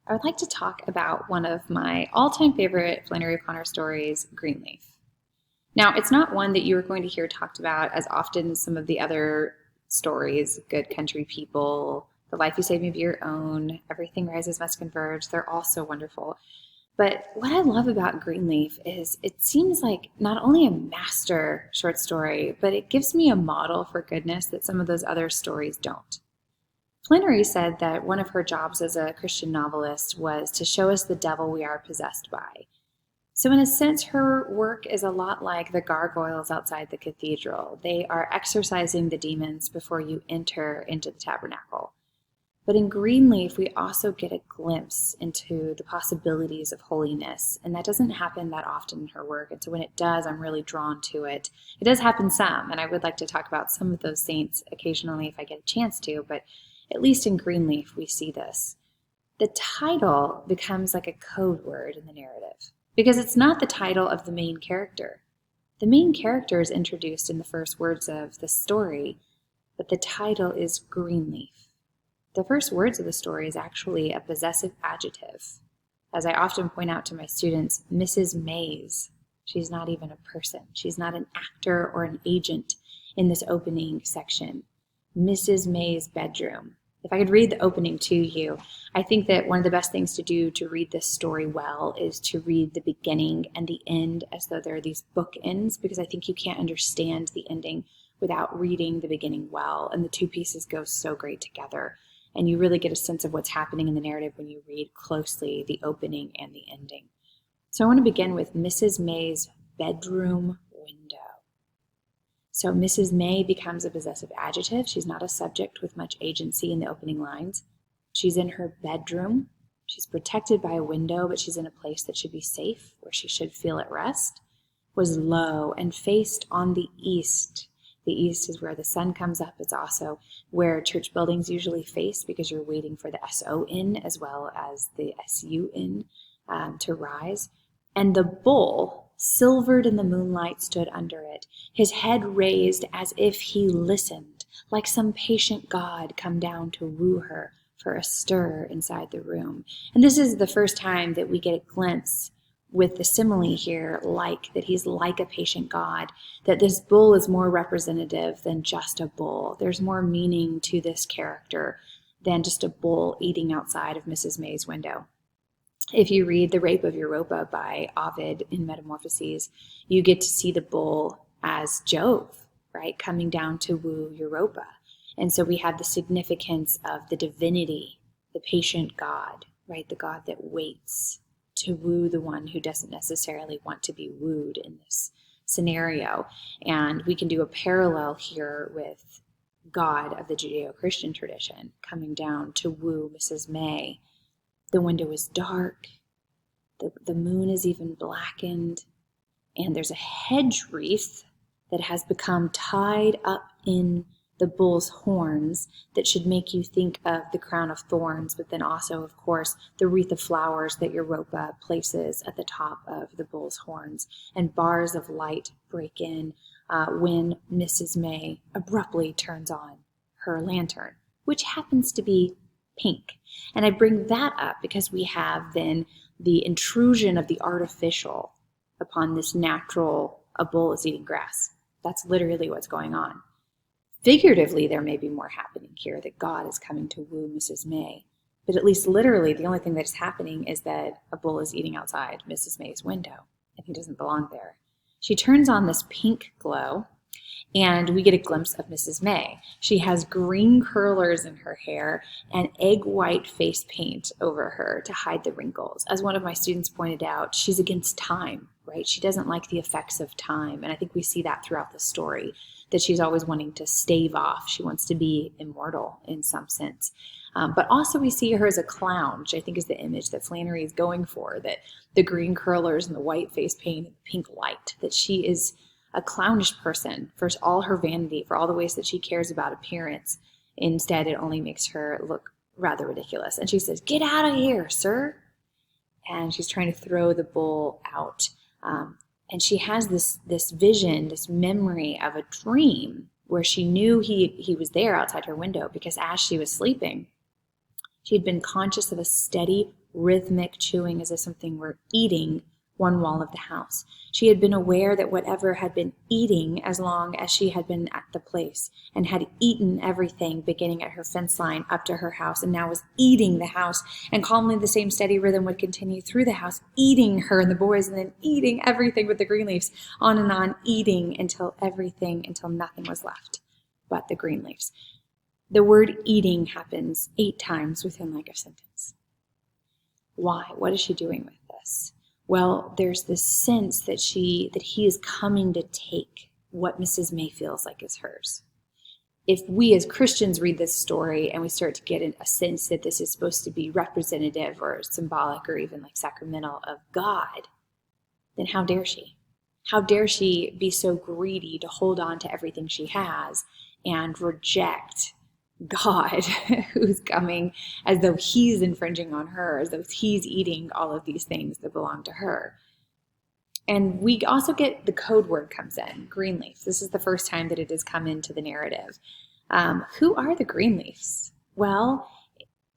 I would like to talk about one of my all-time favorite Flannery O'Connor stories, Greenleaf. Now, it's not one that you are going to hear talked about as often as some of the other stories, Good Country People, The Life You Save Me of Your Own, Everything Rises Must Converge. They're all so wonderful. But what I love about Greenleaf is it seems like not only a master short story, but it gives me a model for goodness that some of those other stories don't. Flannery said that one of her jobs as a Christian novelist was to show us the devil we are possessed by. So in a sense, her work is a lot like the gargoyles outside the cathedral. They are exorcising the demons before you enter into the tabernacle. But in Greenleaf, we also get a glimpse into the possibilities of holiness, and that doesn't happen that often in her work. And so when it does, I'm really drawn to it. It does happen some, and I would like to talk about some of those saints occasionally if I get a chance to, but at least in Greenleaf, we see this. The title becomes like a code word in the narrative because it's not the title of the main character. The main character is introduced in the first words of the story, but the title is Greenleaf. The first words of the story is actually a possessive adjective. As I often point out to my students, Mrs. Mays, she's not even a person. She's not an actor or an agent in this opening section. Mrs. May's bedroom. If I could read the opening to you, I think that one of the best things to do to read this story well is to read the beginning and the end as though there are these bookends, because I think you can't understand the ending without reading the beginning well, and the two pieces go so great together. And you really get a sense of what's happening in the narrative when you read closely the opening and the ending. So I want to begin with Mrs. May's bedroom window. So Mrs. May becomes a possessive adjective. She's not a subject with much agency in the opening lines. She's in her bedroom. She's protected by a window, but she's in a place that should be safe, where she should feel at rest. Was low and faced on the east. The east is where the sun comes up. It's also where church buildings usually face because you're waiting for the S-O-N as well as the S-U-N to rise. And the bull, silvered in the moonlight, stood under it, his head raised as if he listened, like some patient god come down to woo her for a stir inside the room. And this is the first time that we get a glimpse with the simile here, like that he's like a patient god, that this bull is more representative than just a bull. There's more meaning to this character than just a bull eating outside of Mrs. May's window. If you read The Rape of Europa by Ovid in Metamorphoses, you get to see the bull as Jove, right, coming down to woo Europa. And so we have the significance of the divinity, the patient God, right, the God that waits to woo the one who doesn't necessarily want to be wooed in this scenario. And we can do a parallel here with God of the Judeo-Christian tradition coming down to woo Mrs. May. The window is dark, the moon is even blackened, and there's a hedge wreath that has become tied up in the bull's horns that should make you think of the crown of thorns, but then also, of course, the wreath of flowers that Europa places at the top of the bull's horns. And bars of light break in when Mrs. May abruptly turns on her lantern, which happens to be pink. And I bring that up because we have then the intrusion of the artificial upon this natural, a bull is eating grass. That's literally what's going on. Figuratively, there may be more happening here, that God is coming to woo Mrs. May. But at least literally, the only thing that is happening is that a bull is eating outside Mrs. May's window, and he doesn't belong there. She turns on this pink glow, and we get a glimpse of Mrs. May. She has green curlers in her hair and egg white face paint over her to hide the wrinkles. As one of my students pointed out, she's against time, right? She doesn't like the effects of time. And I think we see that throughout the story, that she's always wanting to stave off. She wants to be immortal in some sense. But also we see her as a clown, which I think is the image that Flannery is going for, that the green curlers and the white face paint and the pink light, that she is a clownish person for all her vanity, for all the ways that she cares about appearance. Instead, it only makes her look rather ridiculous. And she says, "Get out of here, sir." And she's trying to throw the bull out. And she has this vision, this memory of a dream where she knew he was there outside her window, because as she was sleeping, she had been conscious of a steady rhythmic chewing as if something were eating one wall of the house. She had been aware that whatever had been eating as long as she had been at the place, and had eaten everything beginning at her fence line up to her house, and now was eating the house, and calmly the same steady rhythm would continue through the house, eating her and the boys, and then eating everything with the Greenleafs, on and on, eating until nothing was left but the Greenleafs. The word eating happens 8 times within like a sentence. Why? What is she doing with this? Well, there's this sense that he is coming to take what Mrs. May feels like is hers. If we as Christians read this story and we start to get a sense that this is supposed to be representative or symbolic or even like sacramental of God, then how dare she? How dare she be so greedy to hold on to everything she has and reject God, who's coming as though he's infringing on her, as though he's eating all of these things that belong to her. And we also get the code word comes in, Greenleaf. This is the first time that it has come into the narrative. Who are the Greenleafs? Well,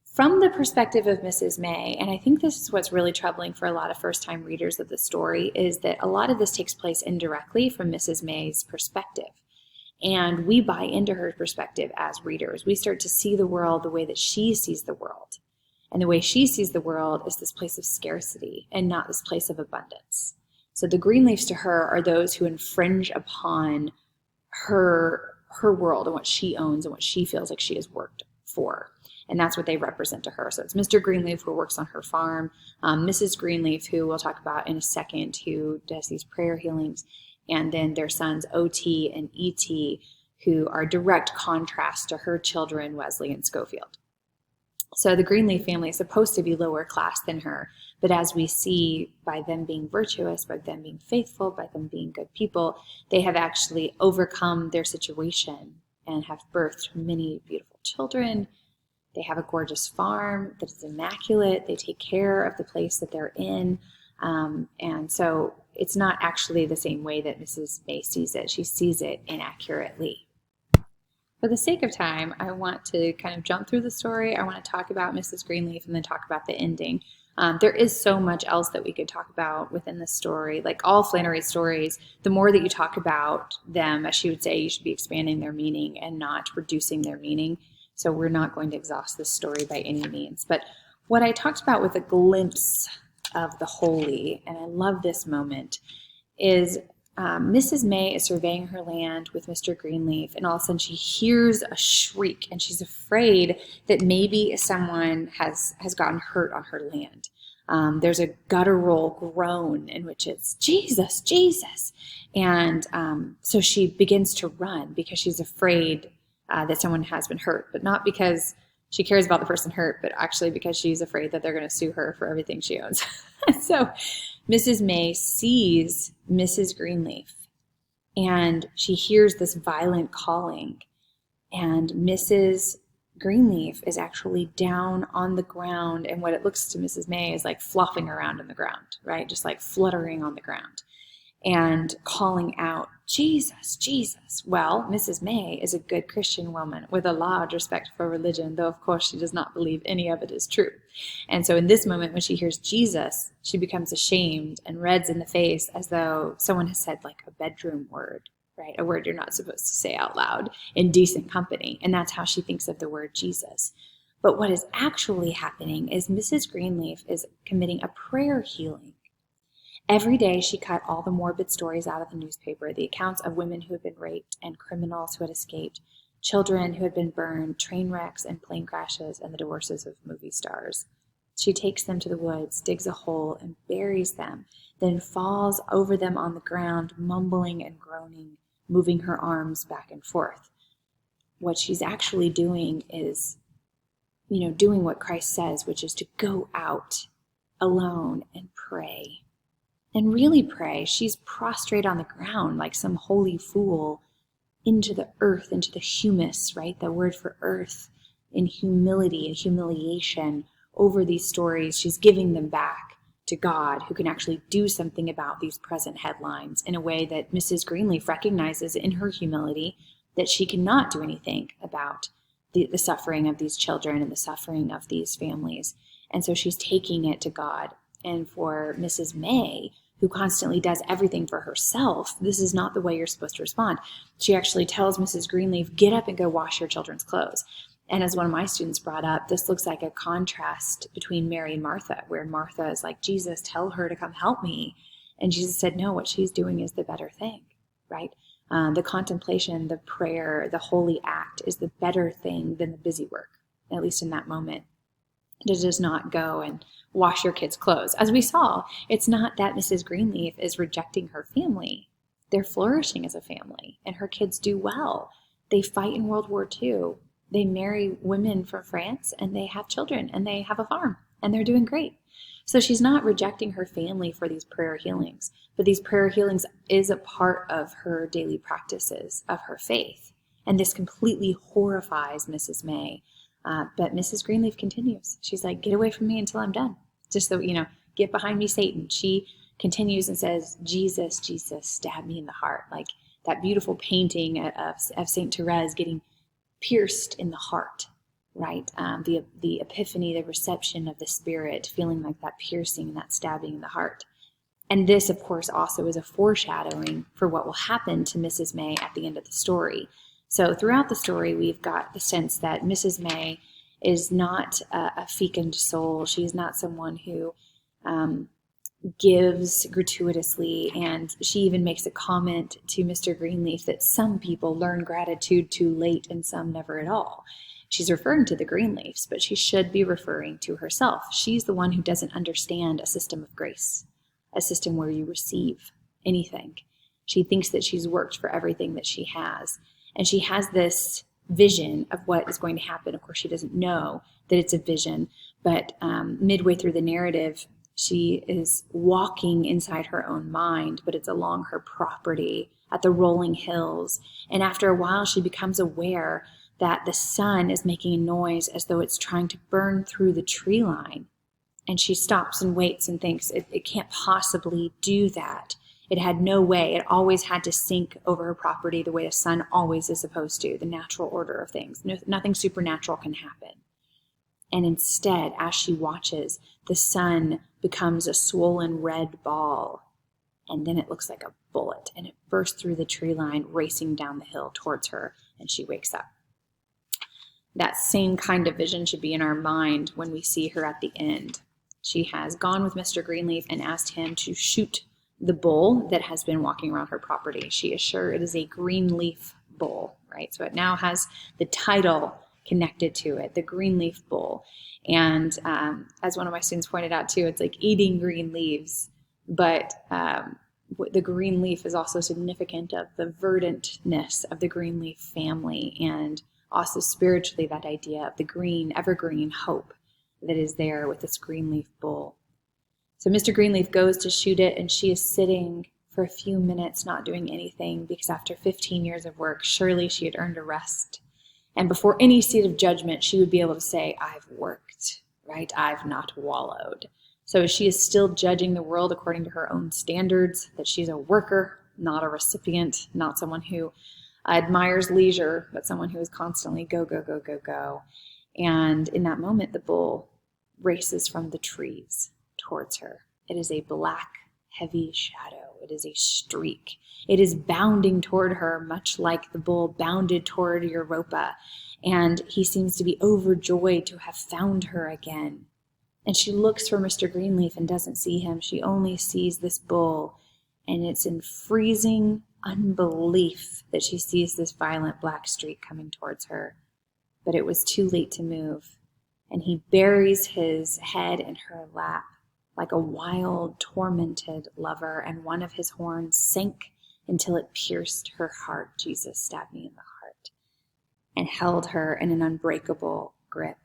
from the perspective of Mrs. May, and I think this is what's really troubling for a lot of first-time readers of the story, is that a lot of this takes place indirectly from Mrs. May's perspective. And we buy into her perspective as readers. We start to see the world the way that she sees the world. And the way she sees the world is this place of scarcity and not this place of abundance. So the Greenleafs to her are those who infringe upon her world and what she owns and what she feels like she has worked for. And that's what they represent to her. So it's Mr. Greenleaf, who works on her farm, Mrs. Greenleaf, who we'll talk about in a second, who does these prayer healings, and then their sons O.T. and E.T., who are direct contrast to her children, Wesley and Schofield. So the Greenleaf family is supposed to be lower class than her, but as we see, by them being virtuous, by them being faithful, by them being good people, they have actually overcome their situation and have birthed many beautiful children. They have a gorgeous farm that is immaculate. They take care of the place that they're in. And so it's not actually the same way that Mrs. May sees it. She sees it inaccurately. For the sake of time, I want to kind of jump through the story. I want to talk about Mrs. Greenleaf and then talk about the ending. There is so much else that we could talk about within the story. Like all Flannery stories, the more that you talk about them, as she would say, you should be expanding their meaning and not reducing their meaning. So we're not going to exhaust this story by any means. But what I talked about with a glimpse of the holy, and I love this moment, is Mrs. May is surveying her land with Mr. Greenleaf, and all of a sudden she hears a shriek, and she's afraid that maybe someone has gotten hurt on her land. There's a guttural groan in which it's, Jesus, Jesus. And so she begins to run because she's afraid that someone has been hurt, but not because she cares about the person hurt, but actually because she's afraid that they're going to sue her for everything she owns. So Mrs. May sees Mrs. Greenleaf, and she hears this violent calling, and Mrs. Greenleaf is actually down on the ground, and what it looks to Mrs. May is like flopping around in the ground, right? Just like fluttering on the ground and calling out, Jesus, Jesus. Well, Mrs. May is a good Christian woman with a large respect for religion, though of course she does not believe any of it is true. And so in this moment, when she hears Jesus, she becomes ashamed and reds in the face as though someone has said like a bedroom word, right? A word you're not supposed to say out loud in decent company. And that's how she thinks of the word Jesus. But what is actually happening is Mrs. Greenleaf is committing a prayer healing. Every day she cut all the morbid stories out of the newspaper, the accounts of women who had been raped and criminals who had escaped, children who had been burned, train wrecks and plane crashes, and the divorces of movie stars. She takes them to the woods, digs a hole, and buries them, then falls over them on the ground, mumbling and groaning, moving her arms back and forth. What she's actually doing is, doing what Christ says, which is to go out alone and pray. And really pray. She's prostrate on the ground like some holy fool into the earth, into the humus, right? The word for earth, in humility and humiliation over these stories. She's giving them back to God, who can actually do something about these present headlines in a way that Mrs. Greenleaf recognizes in her humility that she cannot do anything about the suffering of these children and the suffering of these families. And so she's taking it to God. And for Mrs. May, who constantly does everything for herself, this is not the way you're supposed to respond. She actually tells Mrs. Greenleaf, get up and go wash your children's clothes. And as one of my students brought up, this looks like a contrast between Mary and Martha, where Martha is like, Jesus, tell her to come help me. And Jesus said, no, what she's doing is the better thing, right? The contemplation, the prayer, the holy act is the better thing than the busy work, at least in that moment. It does not go and wash your kids' clothes. As we saw, it's not that Mrs. Greenleaf is rejecting her family. They're flourishing as a family, and her kids do well. They fight in World War II. They marry women from France, and they have children, and they have a farm, and they're doing great. So she's not rejecting her family for these prayer healings, but these prayer healings is a part of her daily practices of her faith. And this completely horrifies Mrs. May. But Mrs. Greenleaf continues. She's like, get away from me until I'm done. Just so, get behind me, Satan. She continues and says, Jesus, Jesus, stab me in the heart. Like that beautiful painting of Saint Therese getting pierced in the heart, right? The epiphany, the reception of the Spirit, feeling like that piercing and that stabbing in the heart. And this, of course, also is a foreshadowing for what will happen to Mrs. May at the end of the story. So throughout the story, we've got the sense that Mrs. May is not a fecund soul. She's not someone who gives gratuitously. And she even makes a comment to Mr. Greenleaf that some people learn gratitude too late and some never at all. She's referring to the Greenleafs, but she should be referring to herself. She's the one who doesn't understand a system of grace, a system where you receive anything. She thinks that she's worked for everything that she has. And she has this vision of what is going to happen. Of course, she doesn't know that it's a vision, but midway through the narrative, she is walking inside her own mind, but it's along her property at the rolling hills. And after a while, she becomes aware that the sun is making a noise as though it's trying to burn through the tree line. And she stops and waits and thinks, it can't possibly do that. It had no way. It always had to sink over her property the way the sun always is supposed to, the natural order of things. Nothing supernatural can happen. And instead, as she watches, the sun becomes a swollen red ball. And then it looks like a bullet. And it bursts through the tree line, racing down the hill towards her. And she wakes up. That same kind of vision should be in our mind when we see her at the end. She has gone with Mr. Greenleaf and asked him to shoot the bull that has been walking around her property. She is sure it is a Greenleaf bull, right? So it now has the title connected to it, the Greenleaf bull. And as one of my students pointed out too, it's like eating green leaves, but the green leaf is also significant of the verdantness of the Greenleaf family, and also spiritually that idea of the green, evergreen hope that is there with this Greenleaf bull. So Mr. Greenleaf goes to shoot it, and she is sitting for a few minutes not doing anything, because after 15 years of work, surely she had earned a rest. And before any seat of judgment, she would be able to say, I've worked, right? I've not wallowed. So she is still judging the world according to her own standards, that she's a worker, not a recipient, not someone who admires leisure, but someone who is constantly go, go, go, go, go. And in that moment, the bull races from the trees towards her. It is a black, heavy shadow. It is a streak. It is bounding toward her, much like the bull bounded toward Europa. And he seems to be overjoyed to have found her again. And she looks for Mr. Greenleaf and doesn't see him. She only sees this bull. And it's in freezing unbelief that she sees this violent black streak coming towards her. But it was too late to move. And he buries his head in her lap like a wild, tormented lover, and one of his horns sank until it pierced her heart. Jesus stabbed me in the heart, and held her in an unbreakable grip.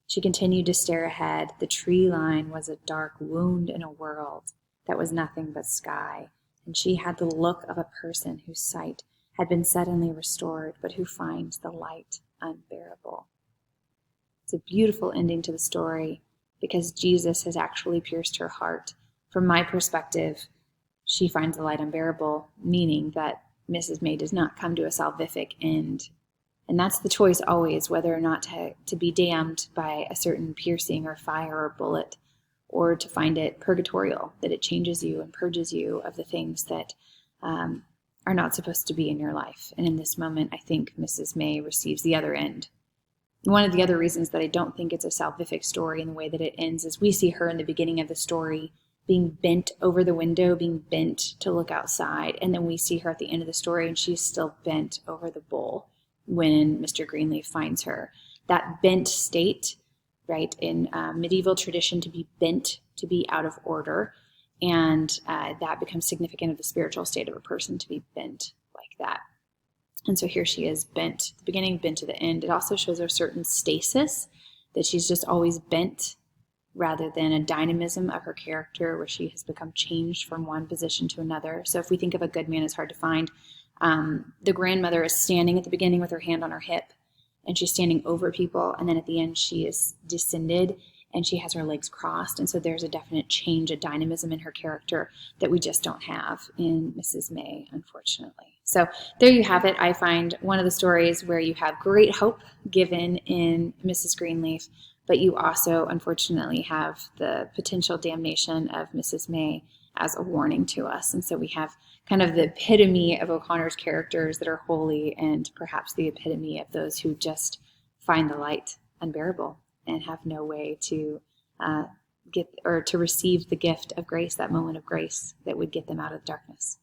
She continued to stare ahead. The tree line was a dark wound in a world that was nothing but sky, and she had the look of a person whose sight had been suddenly restored, but who finds the light unbearable. It's a beautiful ending to the story, because Jesus has actually pierced her heart. From my perspective, she finds the light unbearable, meaning that Mrs. May does not come to a salvific end And that's the choice always, whether or not to be damned by a certain piercing or fire or bullet, or to find it purgatorial, that it changes you and purges you of the things that are not supposed to be in your life. And in this moment, I think Mrs. May receives the other end. One of the other reasons that I don't think it's a salvific story in the way that it ends is we see her in the beginning of the story being bent over the window, being bent to look outside. And then we see her at the end of the story and she's still bent over the bowl when Mr. Greenleaf finds her. That bent state, right, in medieval tradition, to be bent, to be out of order. And that becomes significant of the spiritual state of a person, to be bent like that. And so here she is, bent at the beginning, bent to the end. It also shows a certain stasis, that she's just always bent, rather than a dynamism of her character where she has become changed from one position to another. So if we think of a good man as hard to find, the grandmother is standing at the beginning with her hand on her hip, and she's standing over people, and then at the end she is descended and she has her legs crossed. And so there's a definite change, a dynamism in her character that we just don't have in Mrs. May, unfortunately. So there you have it. I find one of the stories where you have great hope given in Mrs. Greenleaf, but you also, unfortunately, have the potential damnation of Mrs. May as a warning to us. And so we have kind of the epitome of O'Connor's characters that are holy, and perhaps the epitome of those who just find the light unbearable and have no way to get or to receive the gift of grace, that moment of grace that would get them out of darkness.